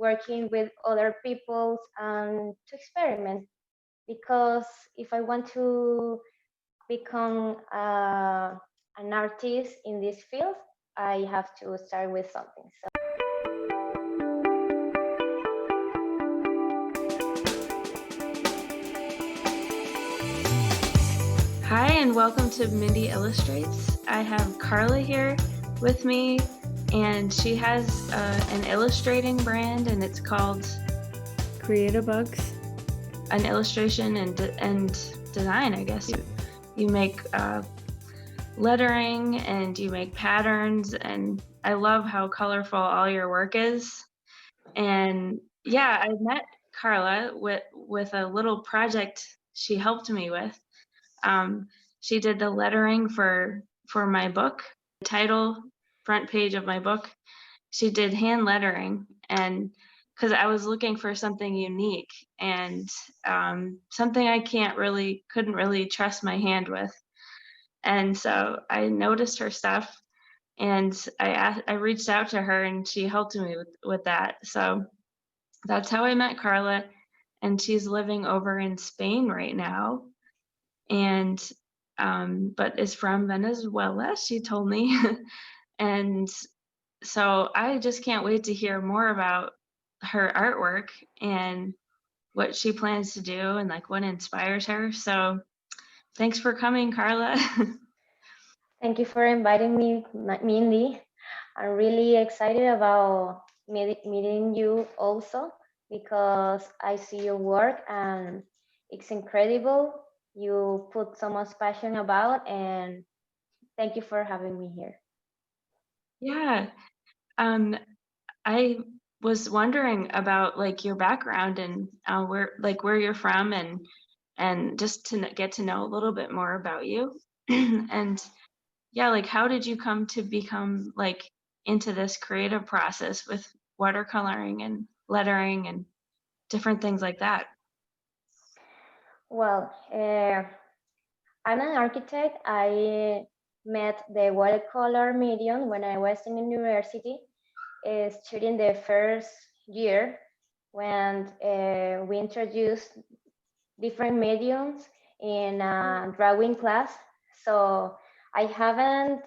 working with other people and to experiment. Because if I want to become an artist in this field, I have to start with something. So. Hi, and welcome to Mindy Illustrates. I have Carla here with me, and she has an illustrating brand, and it's called Creative Bugs. An illustration and design, I guess. You make lettering and you make patterns, and I love how colorful all your work is. And yeah, I met Carla with a little project she helped me with. She did the lettering for my book, title, front page of my book. She did hand lettering, and because I was looking for something unique and something I couldn't really trust my hand with. And so I noticed her stuff, and I reached out to her, and she helped me with that. So that's how I met Carla, and she's living over in Spain right now, and but is from Venezuela, she told me. And so I just can't wait to hear more about her artwork and what she plans to do and like what inspires her. So thanks for coming, Carla. Thank you for inviting me, Mindy. I'm really excited about meeting you also because I see your work and it's incredible. You put so much passion about, and thank you for having me here. Yeah. I was wondering about like your background and where you're from, and just to get to know a little bit more about you. And yeah, like how did you come to become like into this creative process with watercoloring and lettering and different things like that? Well, I'm an architect. I met the watercolor medium when I was in university, studying the first year when we introduced different mediums in a drawing class. So I haven't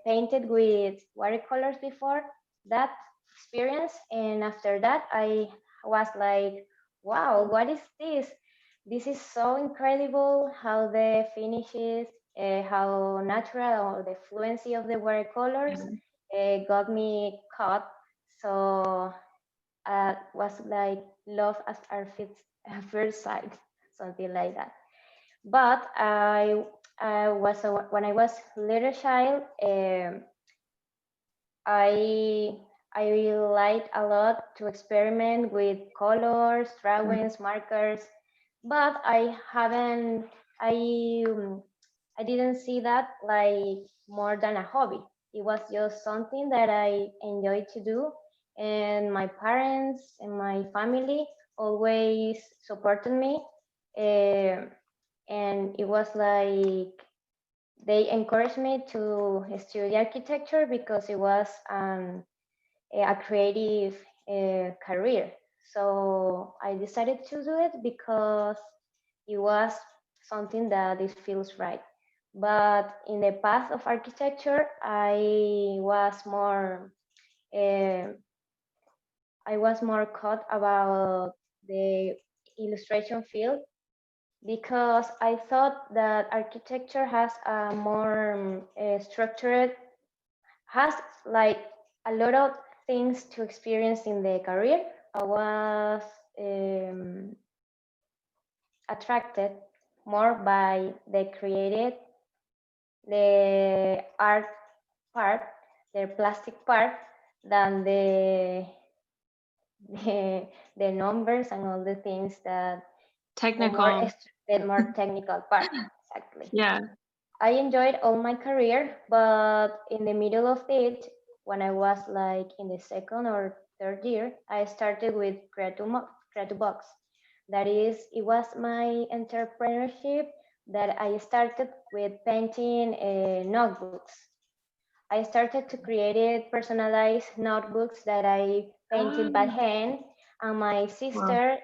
painted with watercolors before that experience. And after that, I was like, wow, what is this? This is so incredible how the finishes, how natural or the fluency of the watercolors got me caught. So was like love at first sight, something like that. But when I was little child, I I liked a lot to experiment with colors, drawings, markers, but I I didn't see that like more than a hobby. It was just something that I enjoyed to do, and my parents and my family always supported me. And it was like they encouraged me to study architecture because it was a creative career. So I decided to do it because it was something that it feels right. But in the path of architecture, uh, I was more caught about the illustration field because I thought that architecture has a more structured, has like a lot of things to experience in the career. I was um, attracted more by the art part, the plastic part, than the, the numbers and all the things that Technical. the more technical part. Exactly. Yeah. I enjoyed all my career, but in the middle of it, when I was like in the second or third year, I started with creative box. That is, it was my entrepreneurship that I started with painting notebooks. I started to create personalized notebooks that I painted by Oh, hand, and my wow. sister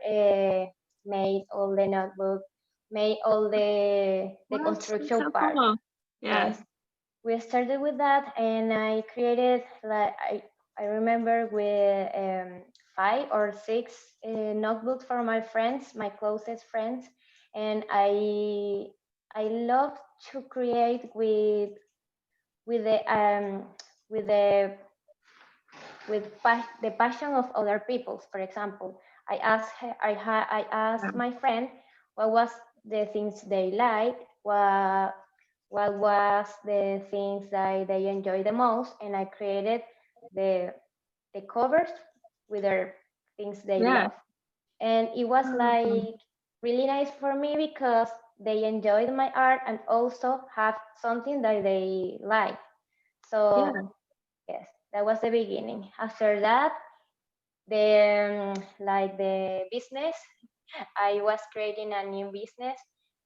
made all the notebook, made all the What? That's construction so part. cool. Yeah. Yes, we started with that, and I created like I remember with 5 or 6 notebooks for my friends, my closest friends, and I love to create with the with the the passion of other people. For example, I Yeah. asked my friend what was the things they like, what was the things that they enjoy the most, and I created the the covers with their things they Yeah. love. And it was Oh, that's fun. like really nice for me because they enjoyed my art and also have something that they like. So Yeah. yes, that was the beginning. After that, the like the business, I was creating a new business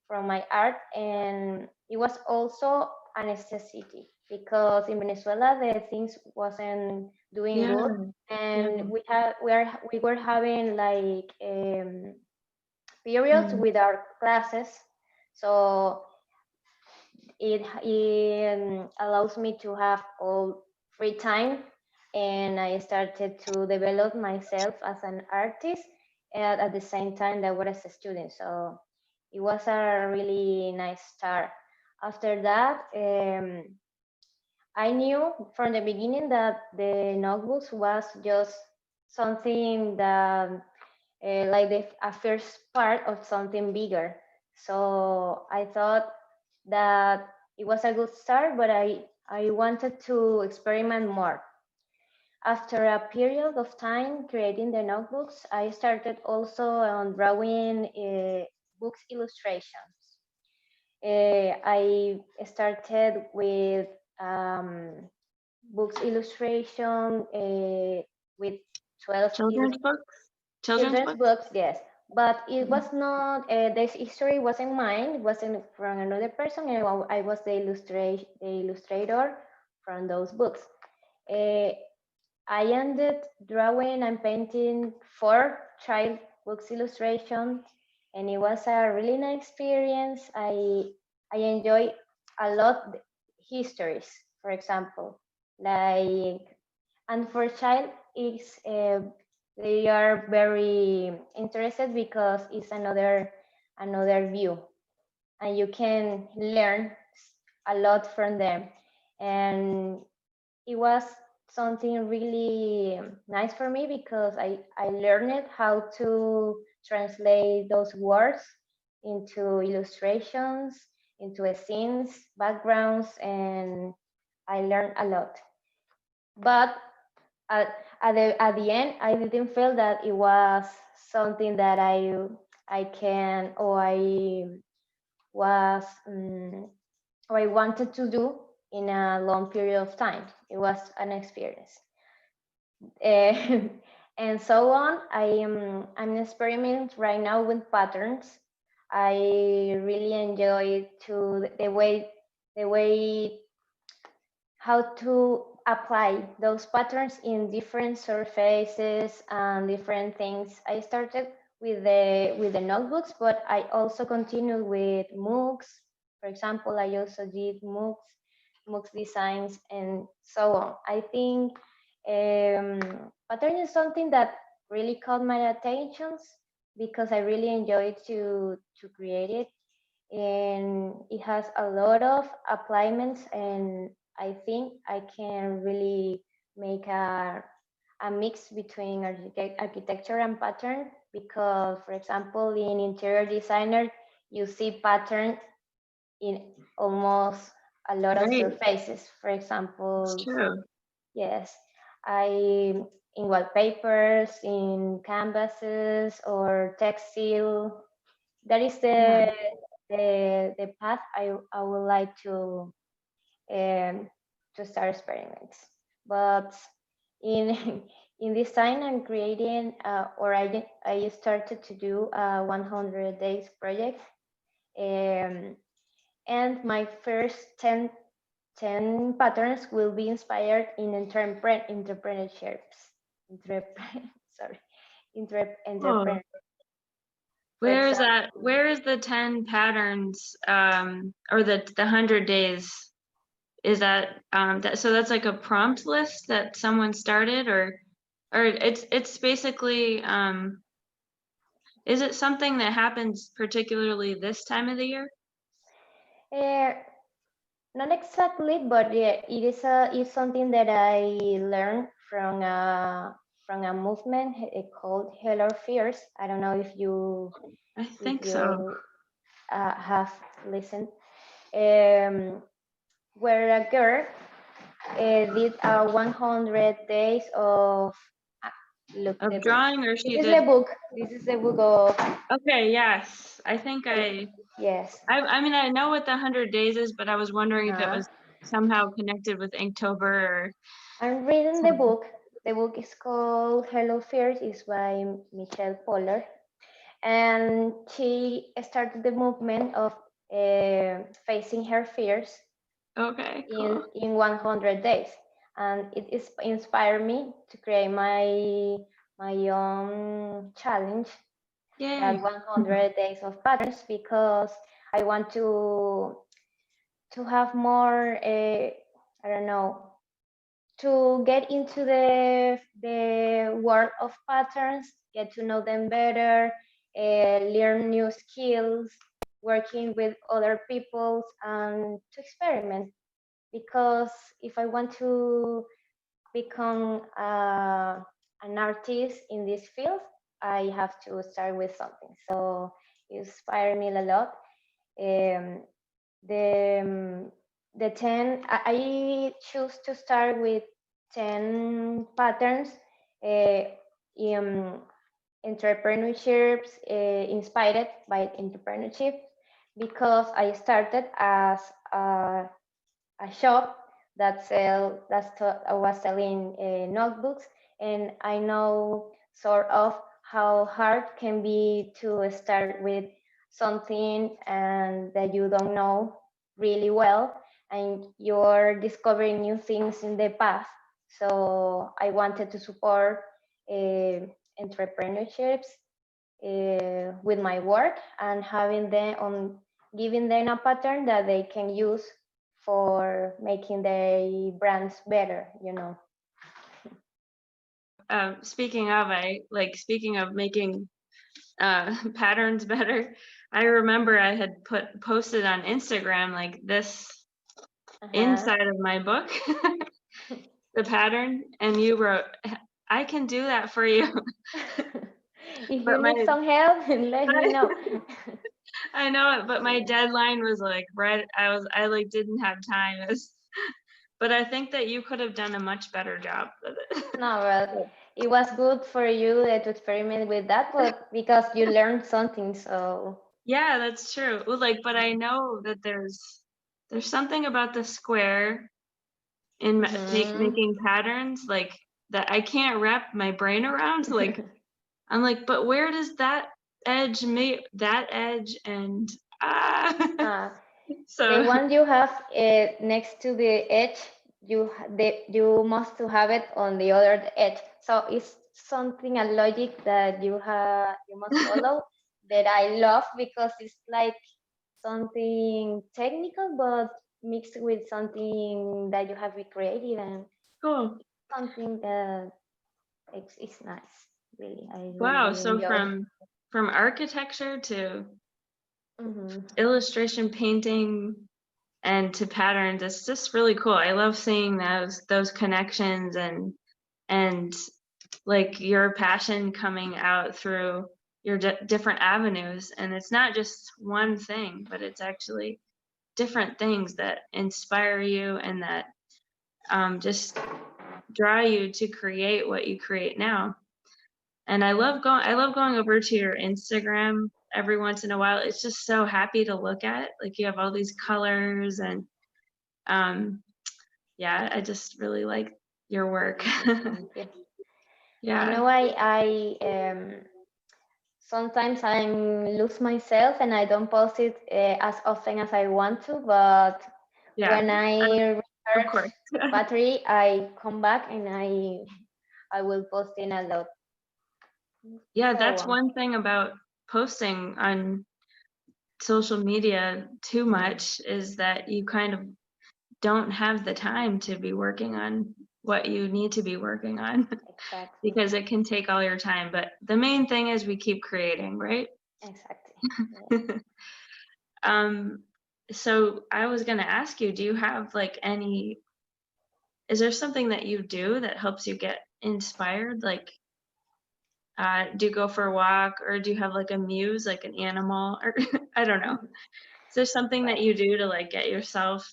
from my art, and it was also a necessity because in Venezuela the things wasn't doing Yeah. good, Yeah. and we were having like periods Mm. with our classes, so it allows me to have all free time, and I started to develop myself as an artist and at the same time that I was a student. So it was a really nice start. After that, I knew from the beginning that the notebooks was just something that like a first part of something bigger. So I thought that it was a good start, but I wanted to experiment more. After a period of time creating the notebooks, I started also on drawing books illustrations. I started with um, books illustration with 12 Children's books? Children's children's books? books, yes, but it Mhm. was not the history wasn't mine. It wasn't from another person, and I was the illustrator from those books. Uh, I ended drawing and painting 4 child books illustration, and it was a really nice experience. I enjoy a lot the histories, for example, like and for child is they are very interested because it's another view, and you can learn a lot from them, and it was something really nice for me because I learned how to translate those words into illustrations, into scenes, backgrounds, and I learned a lot. But at the end, I didn't feel that it was something that I can or I was or I wanted to do in a long period of time. It was an experience. Eh, and so on. I'm experimenting right now with patterns. I really enjoy to the way how to apply those patterns in different surfaces and different things. I started with the notebooks, but I also continued with MOOCs. For example, I also did MOOCs designs, and so on. I think pattern is something that really caught my attention because I really enjoyed to create it, and it has a lot of appliances, and I think I can really make a mix between architecture and pattern because, for example, in interior designer you see pattern in almost a lot of Right. surfaces. For It's example, true. yes, I in wallpapers, in canvases or textile. That is Yeah. the path I would like um, to start experiments. But in in design and creating, I started to do a 100 days project, um, and my first 10 patterns will be inspired in entrepreneurships. Sorry, Oh, entrepreneur. For where is example, that? Where is the 10 patterns or the 100 days? Is that so that's like a prompt list that someone started, or it's basically is it something that happens particularly this time of the year? uh, not exactly, but yeah, it's something that I learned from a movement called Hello Fears. I don't know I if think so. you have listened, um, where a girl did 100 days of look Of the book. drawing, or she This is the did. book. This is the book of Okay, yes. I think yes. I mean, I know what the 100 days is, but I was wondering if it Uh-huh. was somehow connected with Inktober or I'm reading the something. book. The book is called Hello Fears. It's by Michelle Poller, and she started the movement of facing her fears Okay, cool. in 100 days, and it is inspired me to create my own challenge, that Yay. 100 days of patterns, because I want to have more I don't know, to get into the world of patterns, get to know them better, learn new skills, working with other people, and to experiment. Because if I want to become an artist in this field, I have to start with something. So it inspired me a lot. Um, the the 10, I choose to start with 10 patterns in entrepreneurships, inspired by entrepreneurship, because I started as a shop I was selling notebooks, and I know sort of how hard can be to start with something and that you don't know really well, and you're discovering new things in the path. So I wanted to support uh, entrepreneurships with my work, and having them on, giving them a pattern that they can use for making their brands better, you know. Speaking of making patterns better, I remember I had posted on Instagram like this Uh-huh. inside of my book, the pattern, and you wrote, I can do that for you. If you But need some help, let me know. I know it, but my Yeah. deadline was like right. I like didn't have time. But I think that you could have done a much better job with it. No, well, it was good for you to experiment with that, but because you learned something, so. Yeah, that's true. Well, like, but I know that there's something about the square in Mhm. making patterns like that I can't wrap my brain around. Like, I'm like, but where does that edge meet that edge and ah? Uh, the So one you have next to the edge, you must to have it on the other edge. So it's something, a logic that you must follow, that I love, because it's like something technical but mixed with something that you have recreated, and cool. something that it's nice. Really, I really Wow. really So enjoy. from architecture to Hmm. illustration, painting, and to patterns, it's just really cool. I love seeing those connections and like your passion coming out through your different avenues. And it's not just one thing, but it's actually different things that inspire you and that just draw you to create what you create now. And I love going over to your Instagram every once in a while. It's just so happy to look at. Like you have all these colors and um yeah, I just really like your work. Thank you. I Yeah. know I sometimes I lose myself and I don't post it as often as I want to, but Yeah. when I charge course. battery, I come back and I will post in a lot. Yeah, So that's one thing about posting on social media too much is that you kind of don't have the time to be working on what you need to be working on exactly, because it can take all your time. But the main thing is we keep creating, right? exactly. Yeah. Um, so I was gonna ask you, do you have like is there something that you do that helps you get inspired? Like, do you go for a walk or do you have like a muse, like an animal or I don't know. Is there something that Well, you do to like get yourself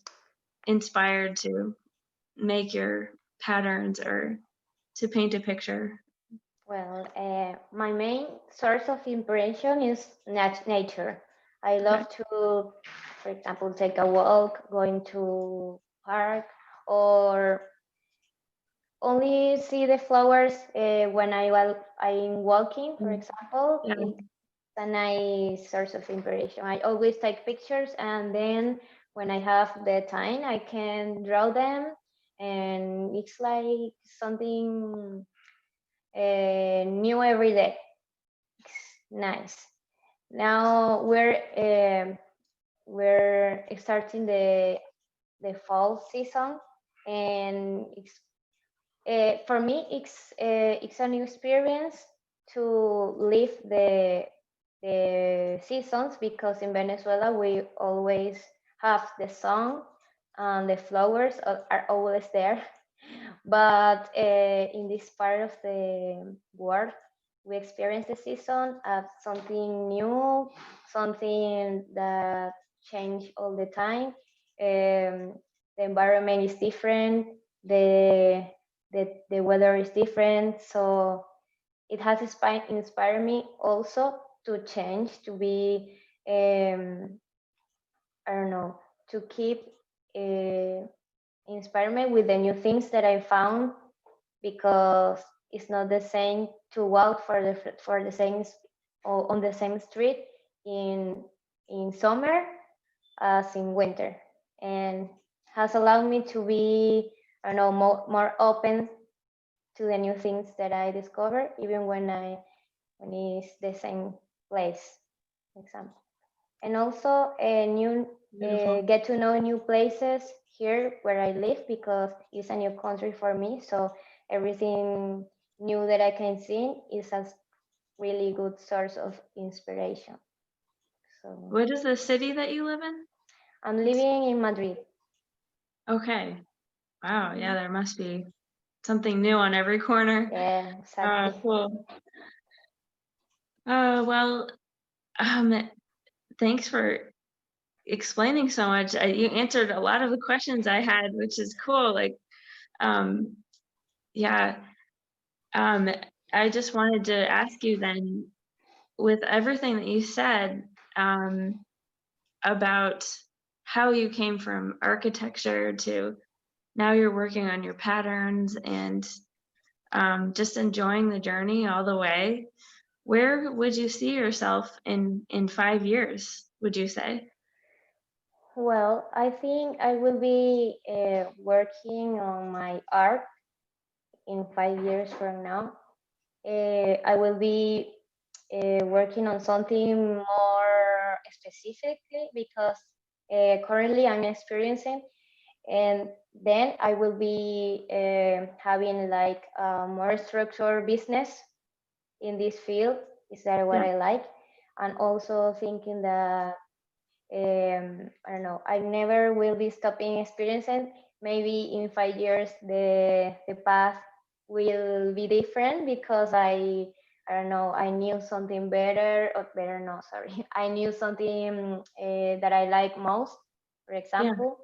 inspired to make your patterns or to paint a picture? well, my main source of inspiration is nature. I Okay. love to, for example, take a walk, going to park, or only see the flowers when I'm walking, for Mm. example. Yeah. It's a nice source of inspiration. I always take pictures, and then when I have the time, I can draw them, and it's like something new every day. It's nice. Now we're starting the fall season, and for me, it's a new experience to live the seasons because in Venezuela we always have the sun and the flowers are always there. But in this part of the world, we experience the season as something new, something that change all the time. The environment is different. The, the weather is different. So it has inspired me also to change, to be, I don't know, to keep inspire me with the new things that I found because it's not the same to walk for the same or on the same street in summer as in winter, and has allowed me to be, I don't know, more open to the new things that I discover even when it's the same place, for example. And also a new Beautiful. get to know new places here where I live because it's a new country for me. So everything new that I can see is a really good source of inspiration. So What is the city that you live in? I'm living in Madrid. Okay. Wow. Yeah, there must be something new on every corner. Yeah, exactly. Cool. Well, thanks for explaining so much. You answered a lot of the questions I had, which is cool. Like, um, yeah. Um, I just wanted to ask you then, with everything that you said, about how you came from architecture to now you're working on your patterns and just enjoying the journey all the way. Where would you see yourself in 5 years, would you say? Well, I think I will be working on my art in 5 years from now. I will be working on something more specifically because currently I'm experiencing, and then I will be having like a more structured business in this field. Is that what Yeah, I like? And also thinking that I don't know, I never will be stopping experiencing. Maybe in 5 years the path will be different because I don't know, I knew something better or better no, sorry. I knew something that I like most, for yeah, example.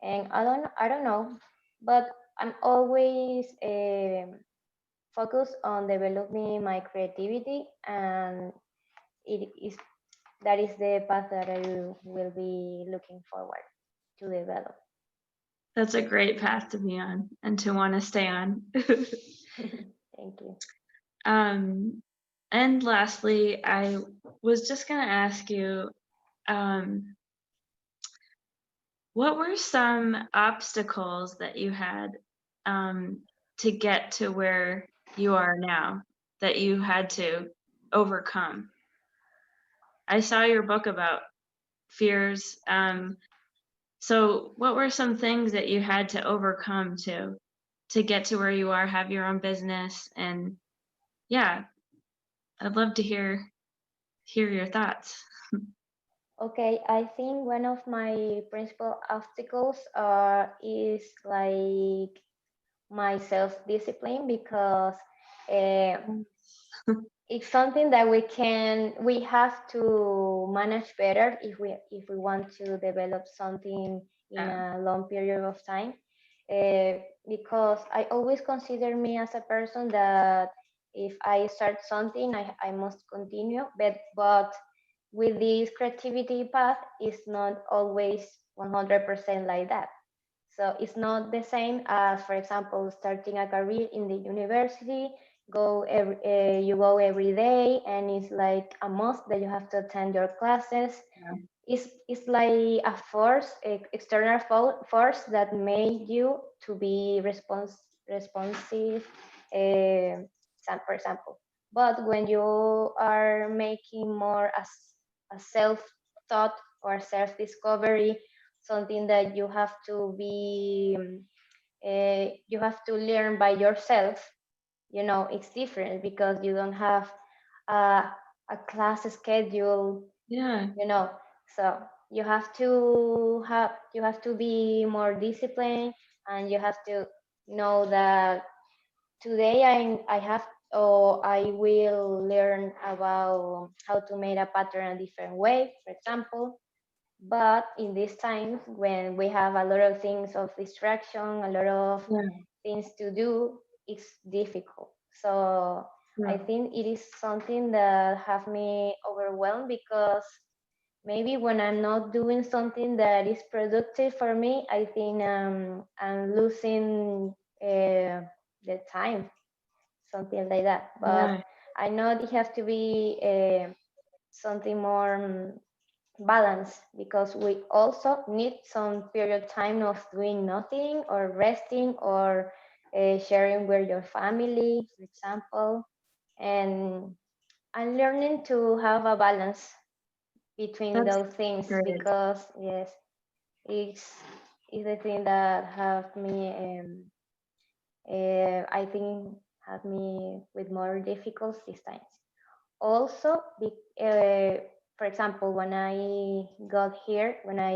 And I don't know, but I'm always focused on developing my creativity, and it is that is the path that I will be looking forward to develop. that's a great path to be on and to want to stay on. Thank you. um, and lastly, I was just going to ask you, um, What were some obstacles that you had to get to where you are now that you had to overcome? I saw your book about fears. So what were some things that you had to overcome to get to where you are, have your own business? And yeah, I'd love to hear your thoughts. Okay, I think one of my principal obstacles is like my self-discipline because uh, it's something that we have to manage better if we want to develop something in Yeah, a long period of time. uh, because I always consider me as a person that if I start something, I must continue, but with this creativity path it's not always 100% like that. So it's not the same as, for example, starting a career in the university. You go every day, and it's like a must that you have to attend your classes. yeah, It's like a force, external force that made you to be responsive. For example, but when you are making more as a self thought or self discovery, something that you have to be you have to learn by yourself. It's different because you don't have a, a class schedule. yeah, you know so you have to be more disciplined, and you have to know that today I have or I will learn about how to make a pattern a different way, for example. But in these times when we have a lot of things of distraction, a lot of yeah, things to do, it's difficult. So I yeah, think it is something that have me overwhelmed because maybe when I'm not doing something that is productive for me, I think I'm losing the time, something like that. But yeah. I know it has to be something more balance, because we also need some period time of doing nothing or resting or sharing with your family, for example. And I'm learning to have a balance between That's those things great. because yes, it's it's the thing that have me I think have me with more difficulties these times. Also, for example, when I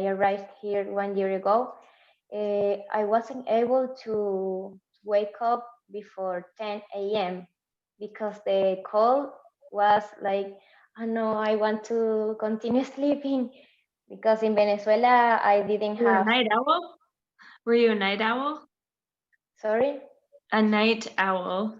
arrived here 1 year ago, I wasn't able to wake up before 10 a.m. because the call was like, oh no, I want to continue sleeping, because in Venezuela I didn't You're a have, night owl? Were you a night owl? sorry, A night owl.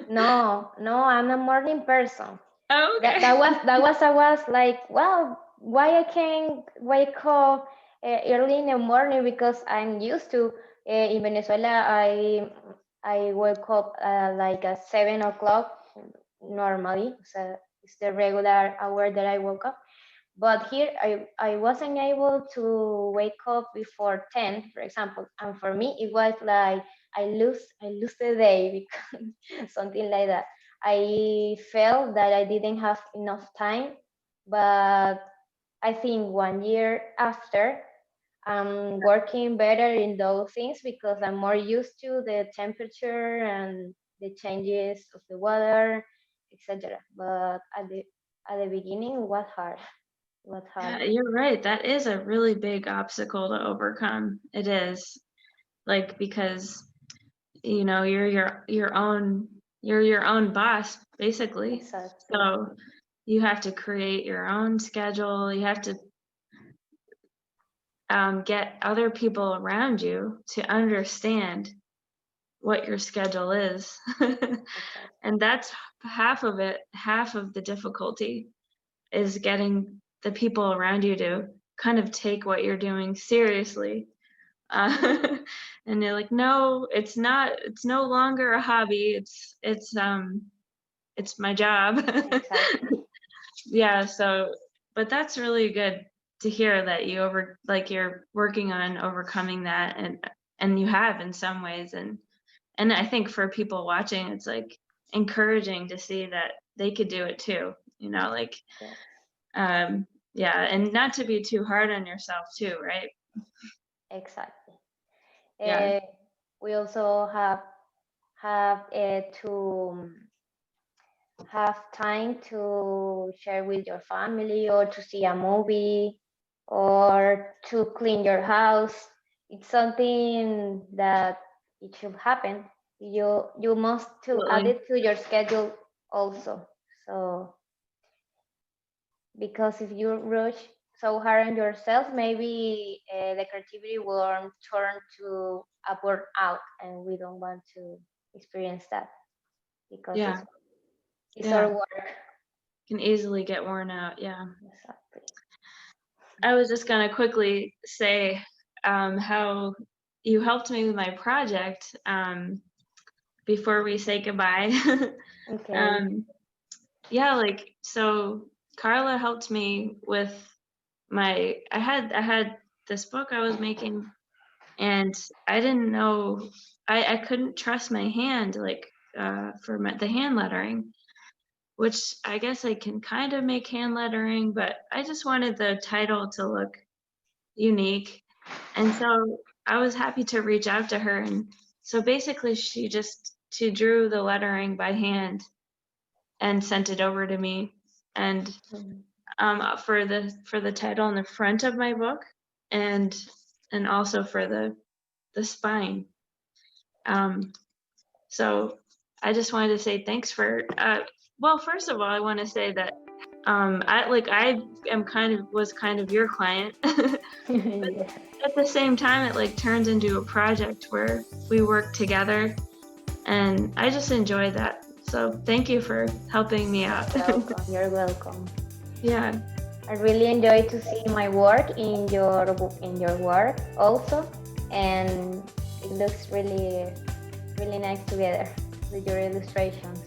no, I'm a morning person. Oh, that okay. that was that was I was like, well, why I can't wake up early in the morning, because I'm used to in Venezuela I wake up like at 7 o'clock normally, so it's the regular hour that I woke up. But here I wasn't able to wake up before 10, for example, and for me it was like I lose the day because something like that. I felt that I didn't have enough time, but I think 1 year after, I'm working better in those things because I'm more used to the temperature and the changes of the weather, etc. But at the beginning, it was hard. It was hard. Yeah, you're right. That is a really big obstacle to overcome. It is. Like because you're your own boss basically. Exactly. So you have to create your own schedule. You have to get other people around you to understand what your schedule is. Exactly. And that's half of it. Half of the difficulty is getting the people around you to kind of take what you're doing seriously. And they're like, no, it's not, it's no longer a hobby. It's my job. Exactly. Yeah, so but that's really good. to hear that you're working on overcoming that, and you have in some ways, and I think for people watching, it's like encouraging to see that they could do it too, like, Yes, yeah, and not to be too hard on yourself too, right? exactly. Yeah. We also have to have time to share with your family or to see a movie or to clean your house. It's something that it should happen. You must to add Absolutely. it to your schedule also. So because if you rush so hard on yourself, maybe the creativity will turn to a burnout, and we don't want to experience that because Yeah. it's our Yeah. work. Can easily get worn out. Yeah. Exactly. I was just gonna quickly say how you helped me with my project before we say goodbye. Okay. um, yeah, like, so Carla helped me with I had this book I was making, and I didn't know, I couldn't trust my hand, like, for the hand lettering, which I guess I can kind of make hand lettering, but I just wanted the title to look unique. And so I was happy to reach out to her. And so basically she drew the lettering by hand and sent it over to me. And Mhm. for the title on the front of my book, and also for the spine. So I just wanted to say thanks for well, first of all, I want to say that I am was kind of your client. But Yeah. at the same time, it like turns into a project where we work together, and I just enjoy that. So thank you for helping me out. You're welcome. You're welcome. Yeah, I really enjoy to see my work in your work also, and it looks really nice together with your illustrations.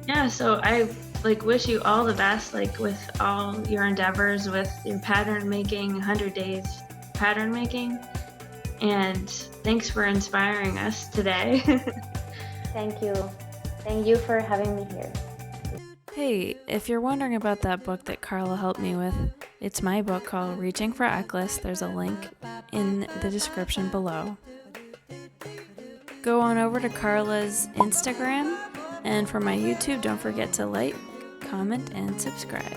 yeah. So I like wish you all the best, like with all your endeavors with your pattern making, 100 days pattern making, and thanks for inspiring us today. Thank you. Thank you for having me here. Hey, if you're wondering about that book that Carla helped me with, it's my book called Reaching for Ekless. There's a link in the description below. Go on over to Carla's Instagram, and for my YouTube, don't forget to like, comment, and subscribe.